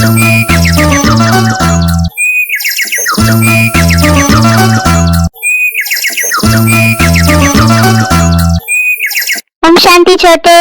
ओम शांति छोटे।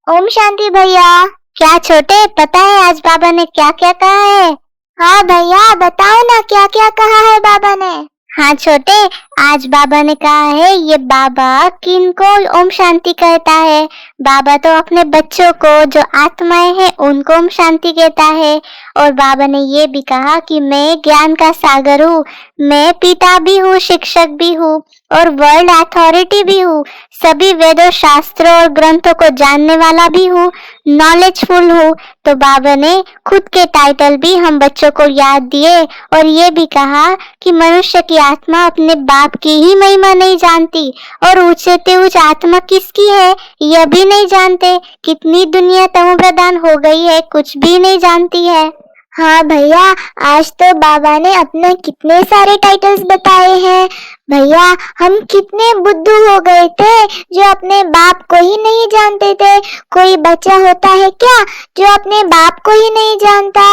ओम शांति भैया। क्या छोटे, पता है आज बाबा ने क्या क्या कहा है? हाँ भैया, बताओ ना क्या क्या कहा है बाबा ने। हाँ छोटे, आज बाबा ने कहा है ये बाबा किनको ओम शांति कहता है। बाबा तो अपने बच्चों को जो आत्माएं हैं उनको ओम शांति कहता है। और बाबा ने ये भी कहा कि मैं ज्ञान का सागर हूँ, मैं पिता भी हूँ, शिक्षक भी हूँ और वर्ल्ड अथॉरिटी भी हूँ। सभी वेदों, शास्त्रों और ग्रंथों को जानने वाला भी हूँ, नॉलेजफुल हूँ। तो बाबा ने खुद के टाइटल भी हम बच्चों को याद दिए और ये भी कहा कि मनुष्य की आत्मा अपने बाप की ही महिमा नहीं जानती और ऊंचे से ऊंच आत्मा किसकी है यह भी नहीं जानते। कितनी दुनिया तमो प्रधान हो गई है, कुछ भी नहीं जानती है। हाँ भैया, आज तो बाबा ने अपने कितने सारे टाइटल्स बताए हैं। भैया, हम कितने बुद्धू हो गए थे जो अपने बाप को ही नहीं जानते थे। कोई बच्चा होता है क्या जो अपने बाप को ही नहीं जानता?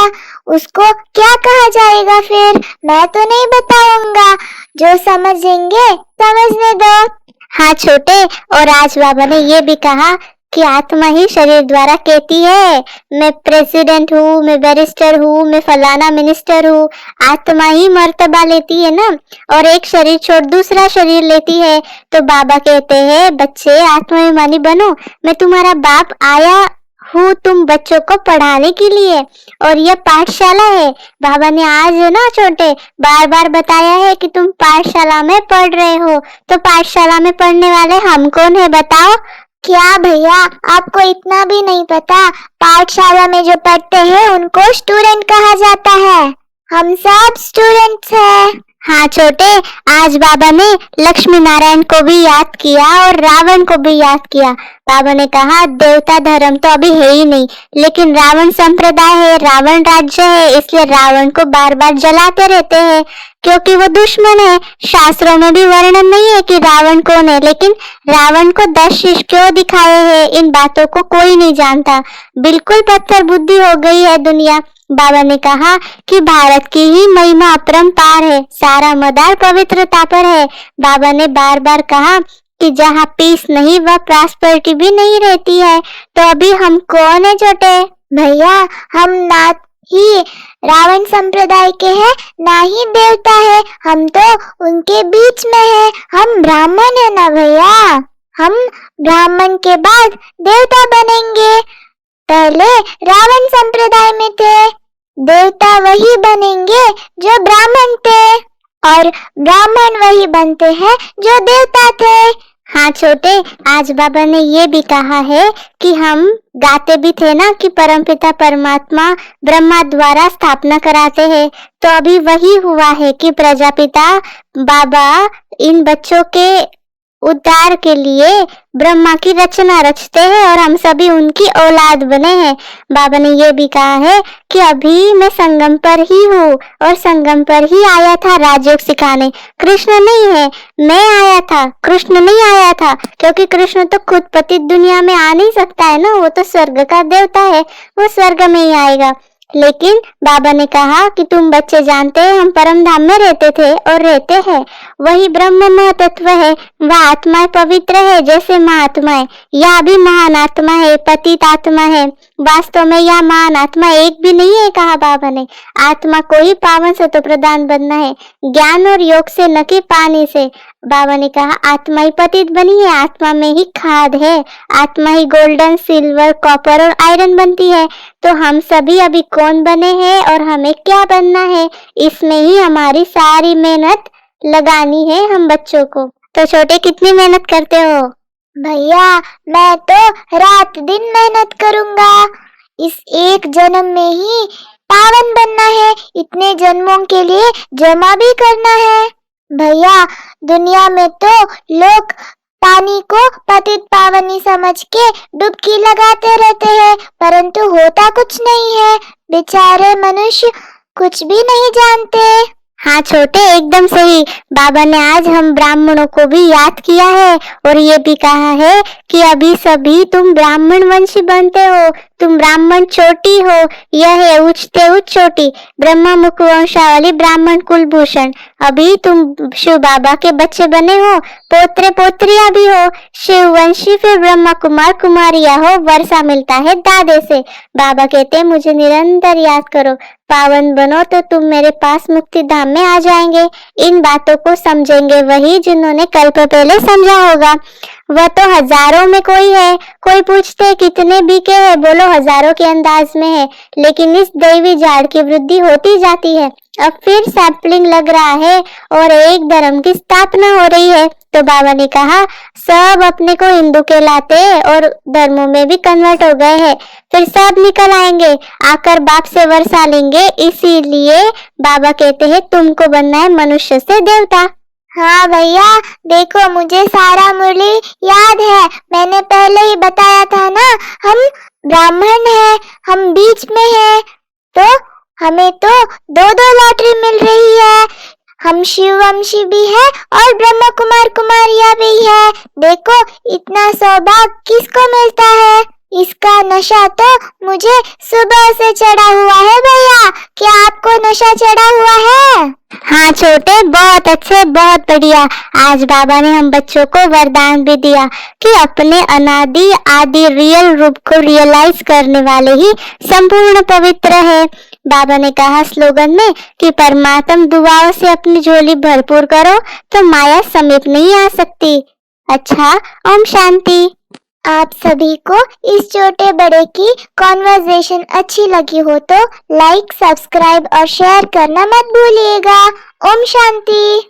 उसको क्या कहा जाएगा फिर? मैं तो नहीं बताऊंगा, जो समझेंगे समझने दो। हाँ छोटे, और आज बाबा ने ये भी कहा कि आत्मा ही शरीर द्वारा कहती है मैं प्रेसिडेंट हूँ, मैं बैरिस्टर हूँ, मैं फलाना मिनिस्टर हूँ। आत्मा ही मर्तबा लेती है ना, और एक शरीर छोड़ दूसरा शरीर लेती है। तो बाबा कहते हैं बच्चे आत्माभिमानी बनो, मैं तुम्हारा बाप आया हूँ तुम बच्चों को पढ़ाने के लिए और यह पाठशाला है। बाबा ने आज ना छोटे बार बार बताया है कि तुम पाठशाला में पढ़ रहे हो। तो पाठशाला में पढ़ने वाले हम कौन है बताओ? क्या भैया, आपको इतना भी नहीं पता? पाठशाला में जो पढ़ते हैं उनको स्टूडेंट कहा जाता है। हम सब स्टूडेंट्स हैं। हाँ छोटे, आज बाबा ने लक्ष्मी नारायण को भी याद किया और रावण को भी याद किया। बाबा ने कहा देवता धर्म तो अभी है ही नहीं, लेकिन रावण संप्रदाय है, रावण राज्य है, इसलिए रावण को बार बार जलाते रहते हैं क्योंकि वो दुश्मन है। शास्त्रों में भी वर्णन नहीं है कि रावण कौन है, लेकिन रावण को 10 शीश क्यों दिखाए हैं इन बातों को कोई नहीं जानता। बिल्कुल पत्थर बुद्धि हो गई है दुनिया। बाबा ने कहा कि भारत की ही महिमा अपरंपार है, सारा मदार पवित्रता पर है। बाबा ने बार बार कहा कि जहाँ पीस नहीं वह प्रॉस्पेरिटी भी नहीं रहती है। तो अभी हम कौन है छोटे? भैया, हम ना ही रावण संप्रदाय के हैं ना ही देवता है, हम तो उनके बीच में है। हम ब्राह्मण है ना भैया, हम ब्राह्मण के बाद देवता बनेंगे। पहले रावण संप्रदाय में थे, देवता वही बनेंगे जो ब्राह्मण थे और ब्राह्मण वही बनते हैं जो देवता थे। हाँ छोटे, आज बाबा ने ये भी कहा है कि हम गाते भी थे ना कि परमपिता परमात्मा ब्रह्मा द्वारा स्थापना कराते हैं। तो अभी वही हुआ है कि प्रजापिता बाबा इन बच्चों के उद्धार के लिए ब्रह्मा की रचना रचते हैं और हम सभी उनकी औलाद बने हैं। बाबा ने ये भी कहा है कि अभी मैं संगम पर ही हूँ और संगम पर ही आया था राजयोग सिखाने। कृष्ण नहीं है, मैं आया था, कृष्ण नहीं आया था, क्योंकि कृष्ण तो खुद पतित दुनिया में आ नहीं सकता है ना, वो तो स्वर्ग का देवता है, वो स्वर्ग में ही आएगा। लेकिन बाबा ने कहा कि तुम बच्चे जानते हैं हम परम धाम में रहते थे और रहते हैं, वही ब्रह्म महतत्व है, वह आत्मा पवित्र है जैसे महात्मा है। यह भी महान आत्मा है, पतित आत्मा है। वास्तव में यह महान आत्मा एक भी नहीं है, कहा बाबा ने। आत्मा को ही पावन सत्व प्रदान बनना है, ज्ञान और योग से न कि पानी से। बाबा ने कहा आत्मा ही पतित बनी है, आत्मा में ही खाद है, आत्मा ही गोल्डन, सिल्वर, कॉपर और आयरन बनती है। तो हम सभी अभी कौन बने हैं और हमें क्या बनना है, इसमें ही हमारी सारी मेहनत लगानी है हम बच्चों को। तो छोटे कितनी मेहनत करते हो? भैया, मैं तो रात दिन मेहनत करूंगा। इस एक जन्म में ही पावन बनना है, इतने जन्मों के लिए जमा भी करना है। भैया, दुनिया में तो लोग पानी को पतित पावनी समझ के डुबकी लगाते रहते हैं, परंतु होता कुछ नहीं है। बेचारे मनुष्य कुछ भी नहीं जानते। हाँ छोटे, एकदम सही। बाबा ने आज हम ब्राह्मणों को भी याद किया है और ये भी कहा है कि अभी सभी तुम ब्राह्मण वंशी बनते हो, तुम ब्राह्मण चोटी हो, यह है उच्चते उच्च चोटी, ब्रह्मा मुख वंशावली ब्राह्मण कुलभूषण। अभी तुम शिव बाबा के बच्चे बने हो, पोत्रे पोत्रियां भी हो, शिववंशी फिर ब्रह्मा कुमार कुमारिया हो, वर्षा मिलता है दादे से। बाबा कहते मुझे निरंतर याद करो, पावन बनो तो तुम मेरे पास मुक्ति धाम में आ जाएंगे। इन बातों को समझेंगे वही जिन्होंने कल्प पहले समझा होगा। वह तो हजारों में कोई है। कोई पूछते कितने बीके है, बोलो हजारों के अंदाज में है, लेकिन इस दैवी झाड़ की वृद्धि होती जाती है। अब फिर सैंपलिंग लग रहा है और एक धर्म की स्थापना हो रही है। तो बाबा ने कहा सब अपने को हिंदू कहलाते और धर्मों में भी कन्वर्ट हो गए हैं, फिर सब निकल आएंगे, आकर बाप से वर्षा लेंगे। इसीलिए बाबा कहते हैं तुमको बनना है मनुष्य से देवता। हाँ भैया, देखो मुझे सारा मुरली याद है, मैंने पहले ही बताया था ना, हम ब्राह्मण हैं, हम बीच में हैं, तो हमें तो दो दो लॉटरी मिल रही है। हम शिववंशी भी है और ब्रह्मा कुमार कुमारिया भी है। देखो इतना सौभाग्य किसको मिलता है। इसका नशा तो मुझे सुबह से चढ़ा हुआ है भैया, क्या आपको नशा चढ़ा हुआ है? हाँ छोटे, बहुत अच्छे, बहुत बढ़िया। आज बाबा ने हम बच्चों को वरदान भी दिया कि अपने अनादि आदि रियल रूप को रियलाइज करने वाले ही संपूर्ण पवित्र है। बाबा ने कहा स्लोगन में कि परमात्मा दुआओं से अपनी झोली भरपूर करो तो माया समीप नहीं आ सकती। अच्छा, ओम शांति। आप सभी को इस छोटे बड़े की कॉन्वर्सेशन अच्छी लगी हो तो लाइक, सब्सक्राइब और शेयर करना मत भूलिएगा। ओम शांति।